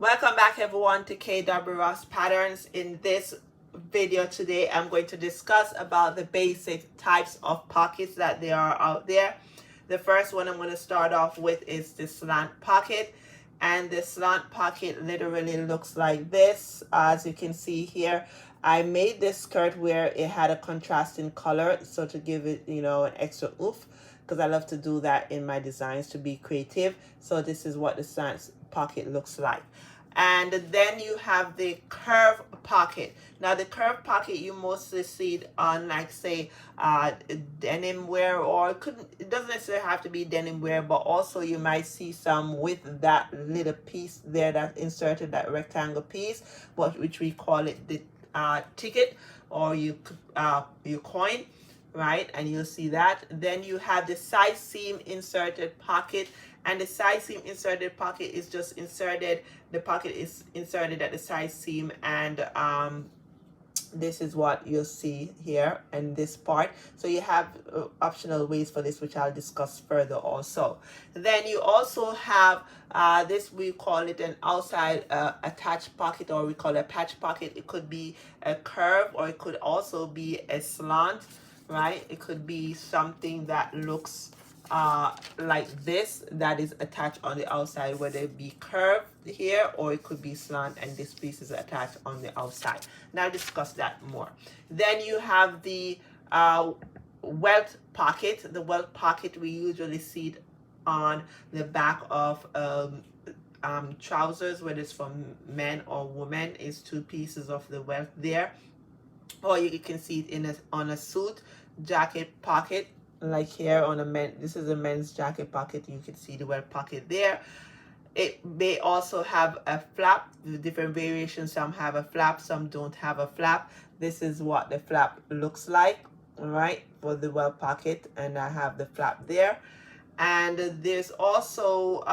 Welcome back everyone to KW Ross Patterns. In this video today, I'm going to discuss about the basic types of pockets that there are out there. The first one I'm going to start off with is the slant pocket. And the slant pocket literally looks like this. As you can see here, I made this skirt where it had a contrasting color, so to give it, an extra oomph, because I love to do that in my designs to be creative. So this is what the slant pocket looks like. And then you have the curve pocket. Now the curve pocket you mostly see it on, like, say, denim wear, or it doesn't necessarily have to be denim wear, but also you might see some with that little piece there that inserted, that rectangle piece, which we call it the ticket, or you coin, right? And you'll see that. Then you have the side seam inserted pocket, and the side seam inserted pocket is just inserted, the pocket is inserted at the side seam, and this is what you'll see here in this part. So you have optional ways for this, which I'll discuss further also. Then you also have this, we call it an outside attached pocket, or we call it a patch pocket. It could be a curve, or it could also be a slant, right? It could be something that looks like this, that is attached on the outside, whether it be curved here or it could be slant, and this piece is attached on the outside. Now I'll discuss that more. Then you have the welt pocket. The welt pocket, we usually see it on the back of trousers, whether it's for men or women. Is two pieces of the welt there, or you can see it on a suit jacket pocket, like here on a men. This is a men's jacket pocket. You can see the welt pocket there. It may also have a flap, different variations. Some have a flap, some don't have a flap. This is what the flap looks like, right, for the welt pocket, and I have the flap there. And there's also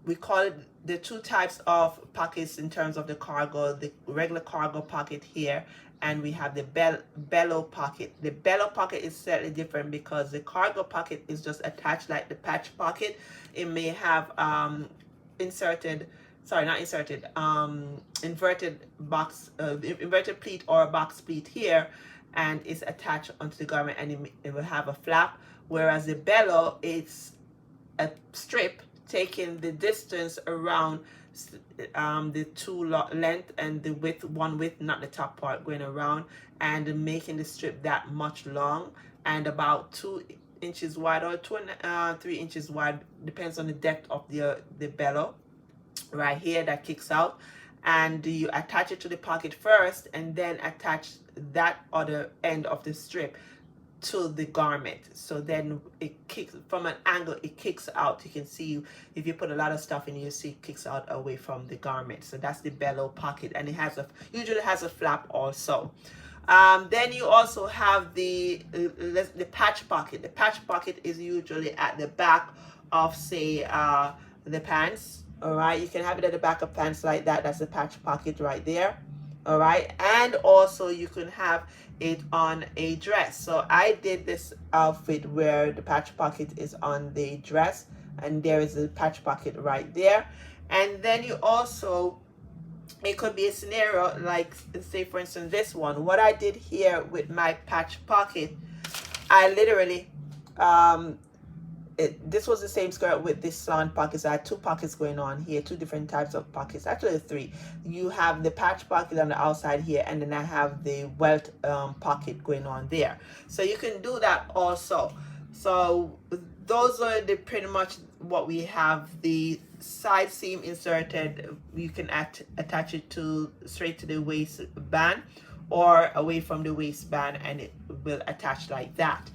we call it the two types of pockets in terms of the cargo, the regular cargo pocket here, and we have the bellow pocket. The bellow pocket is slightly different because the cargo pocket is just attached like the patch pocket. It may have inverted box, inverted pleat or a box pleat here, and it's attached onto the garment, and it will have a flap. Whereas the bellow, it's a strip taking the distance around the two length and the width, one width, not the top part, going around and making the strip that much long, and about 2 inches wide, or 3 inches wide, depends on the depth of the bellow right here that kicks out. And you attach it to the pocket first, and then attach that other end of the strip to the garment. So then it kicks from an angle, it kicks out. You can see if you put a lot of stuff in, you see it kicks out away from the garment. So that's the bellow pocket, and it has usually has a flap also. Then you also have the patch pocket. The patch pocket is usually at the back of, say, the pants. All right, you can have it at the back of pants like that. That's the patch pocket right there. All right, and also you can have it on a dress. So I did this outfit where the patch pocket is on the dress, and there is a patch pocket right there. And then you also, it could be a scenario like, say for instance this one. What I did here with my patch pocket, I literally this was the same skirt with this slant pocket. So I had two pockets going on here, two different types of pockets, actually three. You have the patch pocket on the outside here, and then I have the welt pocket going on there. So you can do that also. So those are pretty much what we have. The side seam inserted, you can attach it straight to the waistband or away from the waistband, and it will attach like that.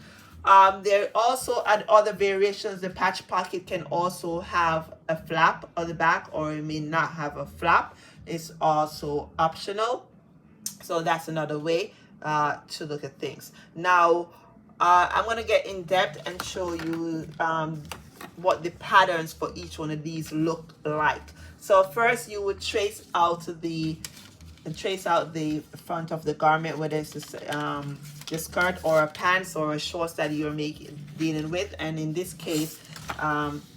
There also are other variations. The patch pocket can also have a flap on the back, or it may not have a flap. It's also optional. So that's another way to look at things. Now, I'm going to get in depth and show you what the patterns for each one of these look like. So first you would trace out the front of the garment, whether it's the skirt or a pants or a shorts that you're dealing with. And in this case,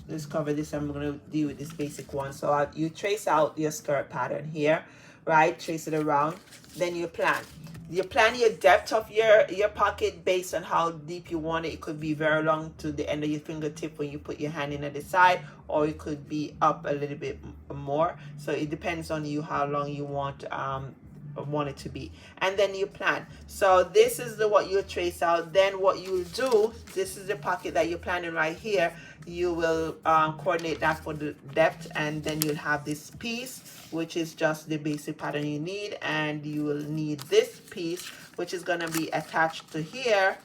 let's cover this. I'm going to deal with this basic one. So you trace out your skirt pattern here, right? Trace it around. Then you plan. You plan your depth of your pocket based on how deep you want it. It could be very long to the end of your fingertip when you put your hand in at the side, or it could be up a little bit more. So it depends on you how long you want it to be. And then you plan. So this is what you trace out. Then what you do, this is the pocket that you're planning right here. You will coordinate that for the depth, and then you'll have this piece, which is just the basic pattern you need, and you will need this piece, which is going to be attached to here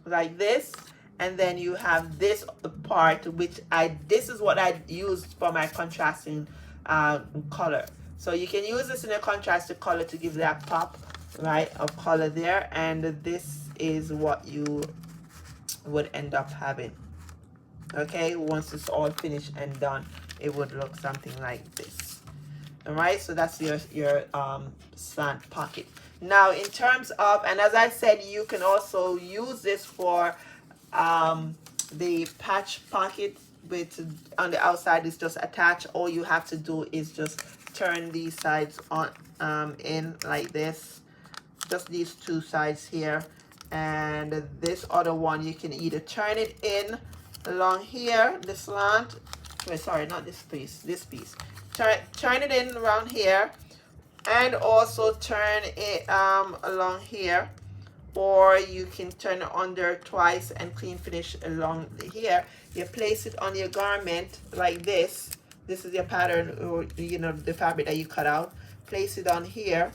like this. And then you have this part, which this is what I used for my contrasting color. So you can use this in a contrasted color to give that pop, right, of color there. And this is what you would end up having. Okay, once it's all finished and done, it would look something like this. All right, so that's your slant pocket. Now, in terms of, and as I said, you can also use this for the patch pocket, with on the outside is just attached. All you have to do is just turn these sides on in like this, just these two sides here, and this other one you can either turn it in along here, the slant. Wait, sorry, not this piece, this piece. Turn it in around here, and also turn it along here, or you can turn it under twice and clean finish along here. You place it on your garment like this. This is your pattern, or you know, the fabric that you cut out. Place it on here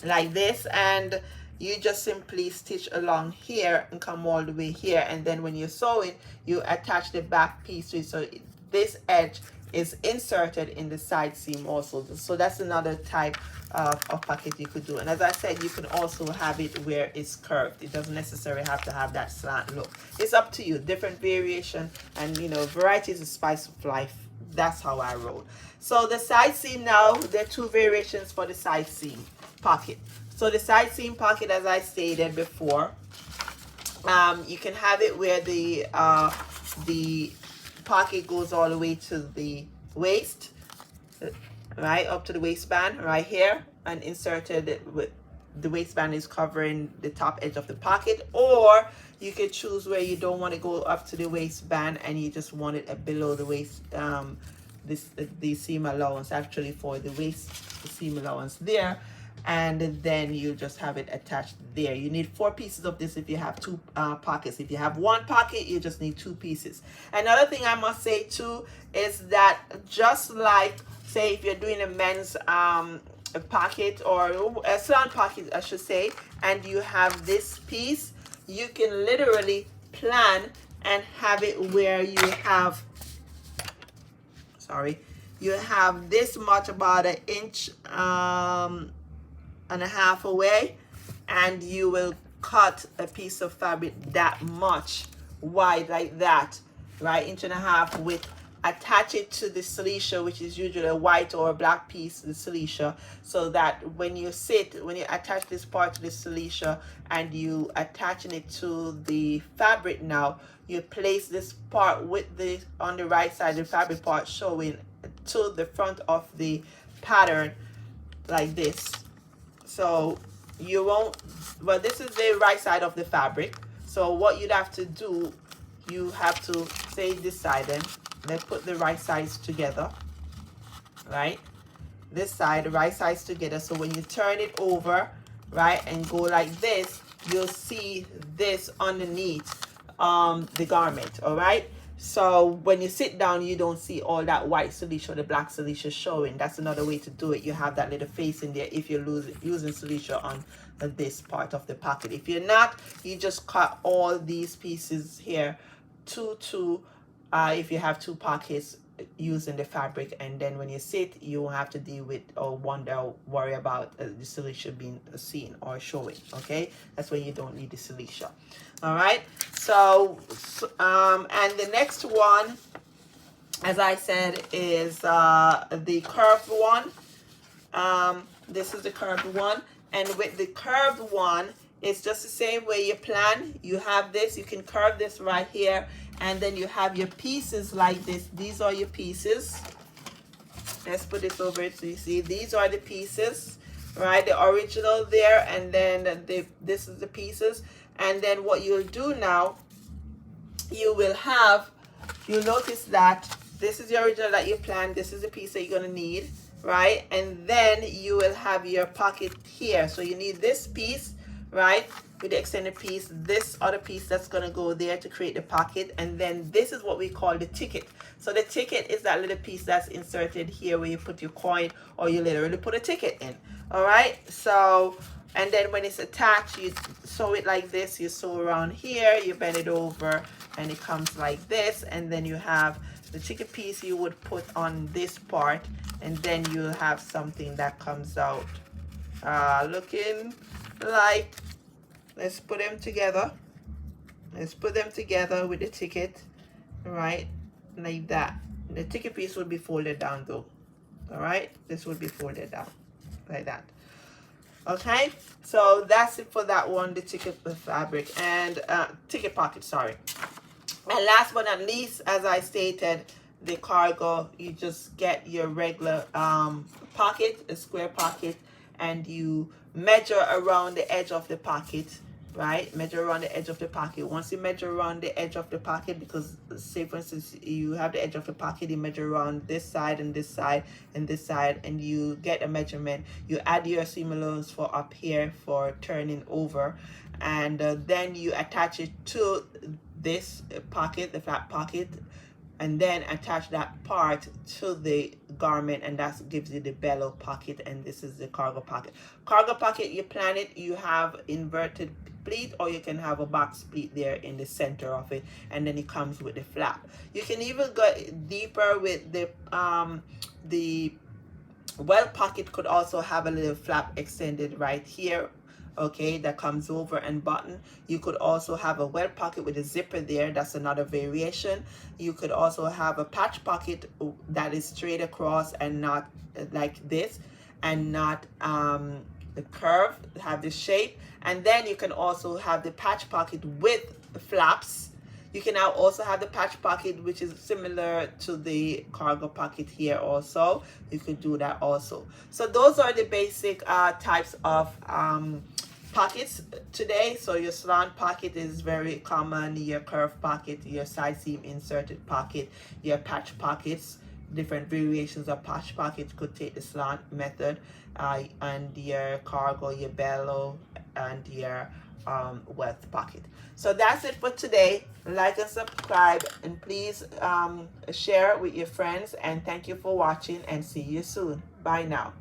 like this, and you just simply stitch along here and come all the way here. And then when you're sewing, you attach the back piece to it, so this edge is inserted in the side seam also. So that's another type of pocket you could do. And as I said, you can also have it where it's curved. It doesn't necessarily have to have that slant look. It's up to you. Different variation, and you know, variety is the spice of life. That's how I roll. So the side seam, now there are two variations for the side seam pocket. So the side seam pocket, as I stated before, you can have it where the pocket goes all the way to the waist, right up to the waistband right here, and inserted with the waistband is covering the top edge of the pocket. Or you could choose where you don't want to go up to the waistband and you just want it below the waist, the seam allowance actually for the waist, the seam allowance there, and then you just have it attached there. You need 4 pieces of this if you have 2 pockets. If you have 1 pocket, you just need 2 pieces. Another thing I must say too is that, just like say if you're doing a men's a pocket, or a slant pocket I should say, and you have this piece, you can literally plan and have it where you have, you have this much, about 1.5 inches away, and you will cut a piece of fabric that much wide like that, right, 1.5 inches width. Attach it to the silicone, which is usually a white or a black piece, the silicone, so that when you attach this part to the silicone and you attaching it to the fabric, now you place this part with the on the right side, the fabric part showing to the front of the pattern like this. So you won't, well, this is the right side of the fabric. So what you'd have to do, you have to say this side, then let's put the right sides together, right? This side, the right sides together. So when you turn it over, right, and go like this, you'll see this underneath the garment, all right? So when you sit down, you don't see all that white silicone, the black silicone showing. That's another way to do it. You have that little face in there if you're using silicone on this part of the pocket. If you're not, you just cut all these pieces here if you have 2 pockets using the fabric, and then when you sit, you won't have to deal with or worry about the silicone being seen or showing. Okay, that's when you don't need the silicone. All right, so and the next one, as I said, is the curved one. This is the curved one, and with the curved one, it's just the same way you plan. You have this, you can curve this right here, And then you have your pieces like this. These are your pieces. Let's put this over so you see. These are the pieces, right? The original there, and then this is the pieces. And then what you'll do now, you'll notice that this is the original that you planned. This is the piece that you're going to need, right? And then you will have your pocket here. So you need this piece, right, with the extended piece, this other piece that's going to go there to create the pocket, and then this is what we call the ticket. So the ticket is that little piece that's inserted here where you put your coin, or you literally put a ticket in. All right, so, and then when it's attached, you sew it like this. You sew around here, you bend it over, and it comes like this. And then you have the ticket piece you would put on this part, and then you have something that comes out looking like, let's put them together. Let's put them together with the ticket, right, like that. The ticket piece will be folded down though. All right, this will be folded down like that. Okay, so that's it for that one, the ticket fabric and ticket pocket, sorry. And last but not least, as I stated, the cargo, you just get your regular pocket, a square pocket, and you measure around the edge of the pocket, right? Measure around the edge of the pocket. Once you measure around the edge of the pocket, because say for instance you have the edge of the pocket, you measure around this side and this side and this side, and you get a measurement. You add your seam allowance for up here for turning over, and then you attach it to this pocket, the flat pocket, and then attach that part to the garment, and that gives you the bellow pocket. And this is the cargo pocket. Cargo pocket, you plan it, you have inverted pleat, or you can have a box pleat there in the center of it, and then it comes with the flap. You can even go deeper with the well pocket could also have a little flap extended right here, okay, that comes over and button. You could also have a well pocket with a zipper there. That's another variation. You could also have a patch pocket that is straight across and not like this, and not the curve, have the shape. And then you can also have the patch pocket with the flaps. You can now also have the patch pocket, which is similar to the cargo pocket here also. You could do that also. So those are the basic types of pockets today. So your slant pocket is very common, your curve pocket, your side seam inserted pocket, your patch pockets, different variations of patch pockets could take the slant method, and your cargo, your bellow, and your wealth pocket. So that's it for today. Like and subscribe, and please share it with your friends, and thank you for watching, and see you soon. Bye now.